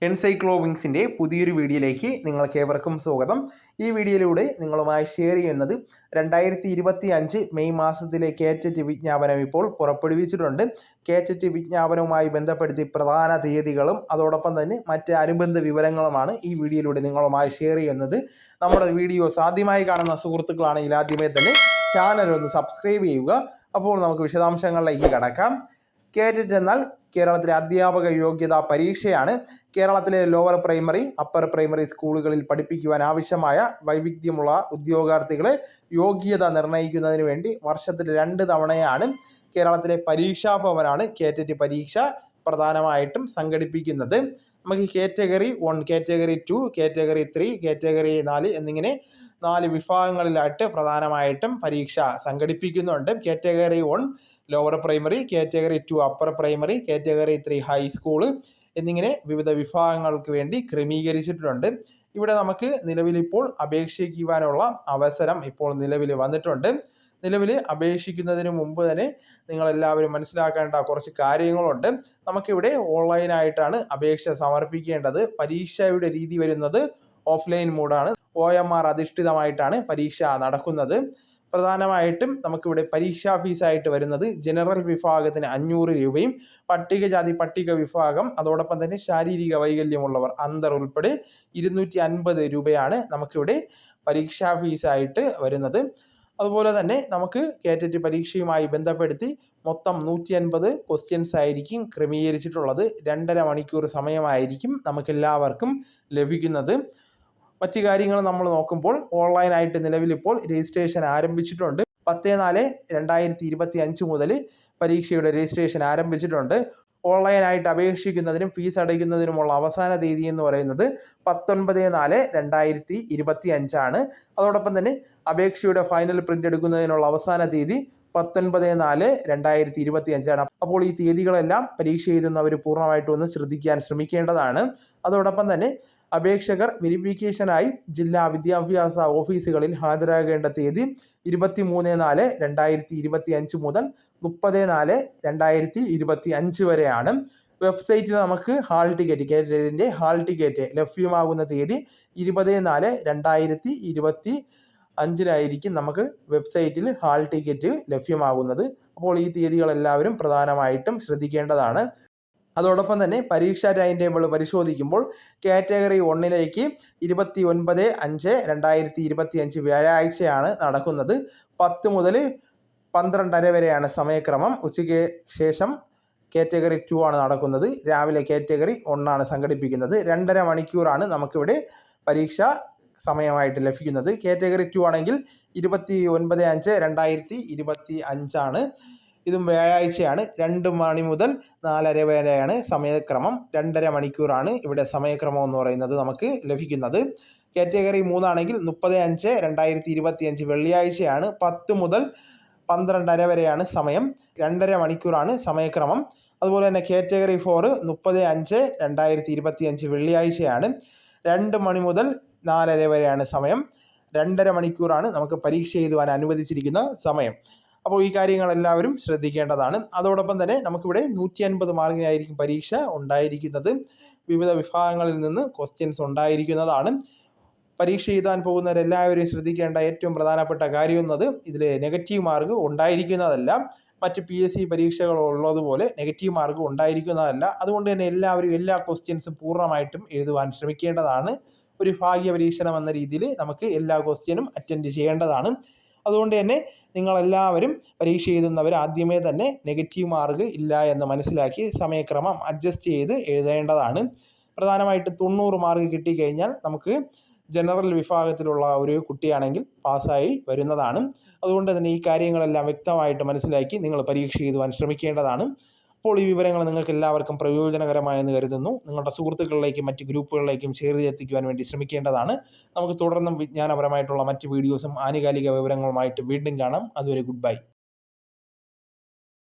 എൻസൈക്ലോവിങ്സിൻ്റെ പുതിയൊരു വീഡിയോയിലേക്ക് നിങ്ങൾക്ക് ഏവർക്കും സ്വാഗതം. ഈ വീഡിയോയിലൂടെ നിങ്ങളുമായി ഷെയർ ചെയ്യുന്നത് 2025 മെയ് മാസത്തിലെ കേറ്ററ്റ് വിജ്ഞാപനം ഇപ്പോൾ പുറപ്പെടുവിച്ചിട്ടുണ്ട്. കേറ്ററ്റ് വിജ്ഞാപനവുമായി ബന്ധപ്പെടുത്തി പ്രധാന തീയതികളും അതോടൊപ്പം തന്നെ മറ്റ് അനുബന്ധ വിവരങ്ങളുമാണ് ഈ വീഡിയോയിലൂടെ നിങ്ങളുമായി ഷെയർ ചെയ്യുന്നത്. നമ്മുടെ വീഡിയോസ് ആദ്യമായി കാണുന്ന സുഹൃത്തുക്കളാണെങ്കിൽ ആദ്യമേ തന്നെ ചാനൽ ഒന്ന് സബ്സ്ക്രൈബ് ചെയ്യുക. അപ്പോൾ നമുക്ക് വിശദാംശങ്ങളിലേക്ക് കടക്കാം. കേറ്ററ്റ് എന്നാൽ കേരളത്തിലെ അധ്യാപക യോഗ്യതാ പരീക്ഷയാണ്. കേരളത്തിലെ ലോവർ പ്രൈമറി, അപ്പർ പ്രൈമറി സ്കൂളുകളിൽ പഠിപ്പിക്കുവാൻ ആവശ്യമായ വൈവിധ്യമുള്ള ഉദ്യോഗാർത്ഥികളെ യോഗ്യത നിർണ്ണയിക്കുന്നതിന് വേണ്ടി വർഷത്തിൽ 2 തവണയാണ് കേരളത്തിലെ പരീക്ഷാ ഭവനാണ് കേറ്ററ്റ് പരീക്ഷ പ്രധാനമായിട്ടും സംഘടിപ്പിക്കുന്നത്. നമുക്ക് കാറ്റഗറി 1, കാറ്റഗറി 2, കാറ്റഗറി 3, കാറ്റഗറി 4 എന്നിങ്ങനെ 4 വിഭാഗങ്ങളിലായിട്ട് പ്രധാനമായിട്ടും പരീക്ഷ സംഘടിപ്പിക്കുന്നുണ്ട്. Category 1 lower primary, category 2 upper primary, category 3 high school എന്നിങ്ങനെ വിവിധ വിഭാഗങ്ങൾക്ക് വേണ്ടി ക്രമീകരിച്ചിട്ടുണ്ട്. ഇവിടെ നമുക്ക് നിലവിലിപ്പോൾ അപേക്ഷിക്കുവാനുള്ള അവസരം ഇപ്പോൾ നിലവിൽ വന്നിട്ടുണ്ട്. നിലവിൽ അപേക്ഷിക്കുന്നതിന് മുമ്പ് തന്നെ നിങ്ങളെല്ലാവരും മനസ്സിലാക്കേണ്ട കുറച്ച് കാര്യങ്ങളുണ്ട്. നമുക്കിവിടെ ഓൺലൈനായിട്ടാണ് അപേക്ഷ സമർപ്പിക്കേണ്ടത്. പരീക്ഷയുടെ രീതി വരുന്നത് ഓഫ്ലൈൻ മോഡാണ്. OMR അധിഷ്ഠിതമായിട്ടാണ് പരീക്ഷ നടക്കുന്നത്. പ്രധാനമായിട്ടും നമുക്കിവിടെ പരീക്ഷാ ഫീസായിട്ട് വരുന്നത് ജനറൽ വിഭാഗത്തിന് 500 രൂപയും പട്ടികജാതി പട്ടിക വിഭാഗം അതോടൊപ്പം തന്നെ ശാരീരിക വൈകല്യമുള്ളവർ അന്തർ ഉൾപ്പെടെ 250 രൂപയാണ് നമുക്കിവിടെ പരീക്ഷാ ഫീസായിട്ട് വരുന്നത്. അതുപോലെ തന്നെ നമുക്ക് കേറ്ററ്റ് പരീക്ഷയുമായി ബന്ധപ്പെടുത്തി മൊത്തം 150 ക്വസ്റ്റ്യൻസ് ആയിരിക്കും ക്രമീകരിച്ചിട്ടുള്ളത്. 2.5 മണിക്കൂർ സമയമായിരിക്കും നമുക്കെല്ലാവർക്കും ലഭിക്കുന്നത്. മറ്റു കാര്യങ്ങൾ നമ്മൾ നോക്കുമ്പോൾ ഓൺലൈനായിട്ട് നിലവിലിപ്പോൾ രജിസ്ട്രേഷൻ ആരംഭിച്ചിട്ടുണ്ട്. 10/4/2025 മുതൽ പരീക്ഷയുടെ രജിസ്ട്രേഷൻ ആരംഭിച്ചിട്ടുണ്ട്. ഓൺലൈനായിട്ട് അപേക്ഷിക്കുന്നതിനും ഫീസ് അടയ്ക്കുന്നതിനുമുള്ള അവസാന തീയതി എന്ന് പറയുന്നത് 19/4/2025 ആണ്. അതോടൊപ്പം തന്നെ അപേക്ഷയുടെ ഫൈനൽ പ്രിന്റ് എടുക്കുന്നതിനുള്ള അവസാന തീയതി 19/4/2025 ആണ്. അപ്പോൾ ഈ തീയതികളെല്ലാം പരീക്ഷ എഴുതുന്നവർ പൂർണ്ണമായിട്ടും ഒന്ന് ശ്രദ്ധിക്കാൻ ശ്രമിക്കേണ്ടതാണ്. അതോടൊപ്പം തന്നെ അപേക്ഷകർ വെരിഫിക്കേഷനായി ജില്ലാ വിദ്യാഭ്യാസ ഓഫീസുകളിൽ ഹാജരാകേണ്ട തീയതി 23/4/2025 മുതൽ 30/4/2025 വരെയാണ്. വെബ്സൈറ്റിൽ നമുക്ക് ഹാൾ ടിക്കറ്റ്, കേറ്ററ്റിൻ്റെ ഹാൾ ടിക്കറ്റ് ലഭ്യമാകുന്ന തീയതി 20/4/2025 നമുക്ക് വെബ്സൈറ്റിൽ ഹാൾ ടിക്കറ്റ് ലഭ്യമാകുന്നത്. അപ്പോൾ ഈ തീയതികളെല്ലാവരും പ്രധാനമായിട്ടും ശ്രദ്ധിക്കേണ്ടതാണ്. അതോടൊപ്പം തന്നെ പരീക്ഷാ ടൈം ടേബിൾ പരിശോധിക്കുമ്പോൾ കാറ്റഗറി 1ലേക്ക് 29/5/2025 വ്യാഴാഴ്ചയാണ് നടക്കുന്നത്. 10 മുതൽ 12:30 വരെയാണ് സമയക്രമം. ഉച്ചയ്ക്ക് ശേഷം കാറ്റഗറി 2 ആണ് നടക്കുന്നത്. രാവിലെ കാറ്റഗറി 1 ആണ് സംഘടിപ്പിക്കുന്നത്. 2.5 മണിക്കൂറാണ് നമുക്കിവിടെ പരീക്ഷ സമയമായിട്ട് ലഭിക്കുന്നത്. കാറ്റഗറി 2 ആണെങ്കിൽ 29/5/2025 ആണ്. ഇതും വ്യാഴാഴ്ചയാണ്. 2 മണി മുതൽ 4:30 വരെയാണ് സമയക്രമം. 2.5 മണിക്കൂറാണ് ഇവിടെ സമയക്രമം എന്ന് പറയുന്നത് നമുക്ക് ലഭിക്കുന്നത്. കാറ്റഗറി 3 ആണെങ്കിൽ 30/5/2025 വെള്ളിയാഴ്ചയാണ്. 10 മുതൽ 12:30 വരെയാണ് സമയം. 2.5 മണിക്കൂറാണ് സമയക്രമം. അതുപോലെ തന്നെ കാറ്റഗറി 4 30/5/2025 വെള്ളിയാഴ്ചയാണ്. 2 മണി മുതൽ 4:30 വരെയാണ് സമയം. 2.5 മണിക്കൂറാണ് നമുക്ക് പരീക്ഷ എഴുതുവാൻ അനുവദിച്ചിരിക്കുന്ന സമയം. അപ്പോൾ ഈ കാര്യങ്ങളെല്ലാവരും ശ്രദ്ധിക്കേണ്ടതാണ്. അതോടൊപ്പം തന്നെ നമുക്കിവിടെ 150 മാർക്കിനായിരിക്കും പരീക്ഷ ഉണ്ടായിരിക്കുന്നത്. വിവിധ വിഭാഗങ്ങളിൽ നിന്ന് ക്വസ്റ്റ്യൻസ് ഉണ്ടായിരിക്കുന്നതാണ്. പരീക്ഷ എഴുതാൻ പോകുന്നവരെല്ലാവരും ശ്രദ്ധിക്കേണ്ട ഏറ്റവും പ്രധാനപ്പെട്ട കാര്യം എന്നത് ഇതിൽ നെഗറ്റീവ് മാർക്ക് ഉണ്ടായിരിക്കുന്നതല്ല. മറ്റ് PSC പരീക്ഷകൾ ഉള്ളതുപോലെ നെഗറ്റീവ് മാർക്ക് ഉണ്ടായിരിക്കുന്നതല്ല. അതുകൊണ്ട് തന്നെ എല്ലാവരും എല്ലാ ക്വസ്റ്റ്യൻസും പൂർണ്ണമായിട്ടും എഴുതുവാൻ ശ്രമിക്കേണ്ടതാണ്. ഒരു ഭാഗ്യ പരീക്ഷണം എന്ന രീതിയിൽ നമുക്ക് എല്ലാ ക്വസ്റ്റ്യനും അറ്റൻഡ് ചെയ്യേണ്ടതാണ്. അതുകൊണ്ട് തന്നെ നിങ്ങളെല്ലാവരും പരീക്ഷ എഴുതുന്നവർ ആദ്യമേ തന്നെ നെഗറ്റീവ് മാർക്ക് ഇല്ല എന്ന് മനസ്സിലാക്കി സമയക്രമം അഡ്ജസ്റ്റ് ചെയ്ത് എഴുതേണ്ടതാണ്. പ്രധാനമായിട്ടും 90 മാർക്ക് കിട്ടിക്കഴിഞ്ഞാൽ നമുക്ക് ജനറൽ വിഭാഗത്തിലുള്ള ഒരു കുട്ടിയാണെങ്കിൽ പാസ്സായി വരുന്നതാണ്. അതുകൊണ്ട് തന്നെ ഈ കാര്യങ്ങളെല്ലാം വ്യക്തമായിട്ട് മനസ്സിലാക്കി നിങ്ങൾ പരീക്ഷ എഴുതുവാൻ ശ്രമിക്കേണ്ടതാണ്. അപ്പോൾ ഈ വിവരങ്ങൾ നിങ്ങൾക്ക് എല്ലാവർക്കും പ്രയോജനകരമായെന്ന് കരുതുന്നു. നിങ്ങളുടെ സുഹൃത്തുക്കളിലേക്കും മറ്റ് ഗ്രൂപ്പുകളിലേക്കും ഷെയർ ചെയ്തെത്തിക്കുവാൻ വേണ്ടി ശ്രമിക്കേണ്ടതാണ്. നമുക്ക് തുടർന്നും വിജ്ഞാനപരമായിട്ടുള്ള മറ്റ് വീഡിയോസും ആനുകാലിക വിവരങ്ങളുമായിട്ട് വീണ്ടും കാണാം. അതുവരെ ഗുഡ് ബൈ.